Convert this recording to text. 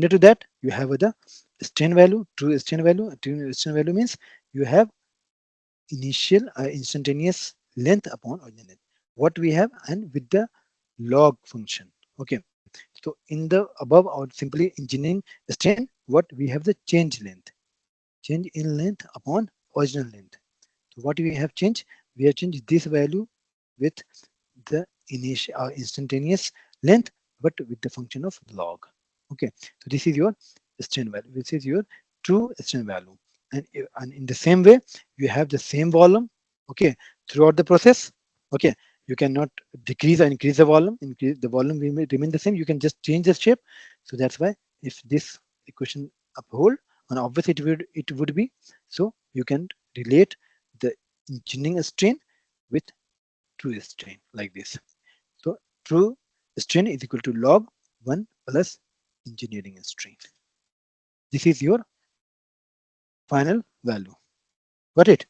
to that, you have the strain value, true strain value. True strain value means you have initial instantaneous length upon original length. What we have and with the log function. Okay. So in the above or simply engineering strain, what we have the change in length upon original length. So what we have changed? We have changed this value with the initial instantaneous length, but with the function of log. Okay, so this is your strain value. This is your true strain value, and in the same way, you have the same volume. Okay, throughout the process. Okay, you cannot decrease or increase the volume. Increase the volume will remain the same. You can just change the shape. So that's why if this equation uphold, and obviously it would be, so you can relate the engineering strain with true strain like this. So true strain is equal to log 1 plus engineering strain. This is your final value. Got it?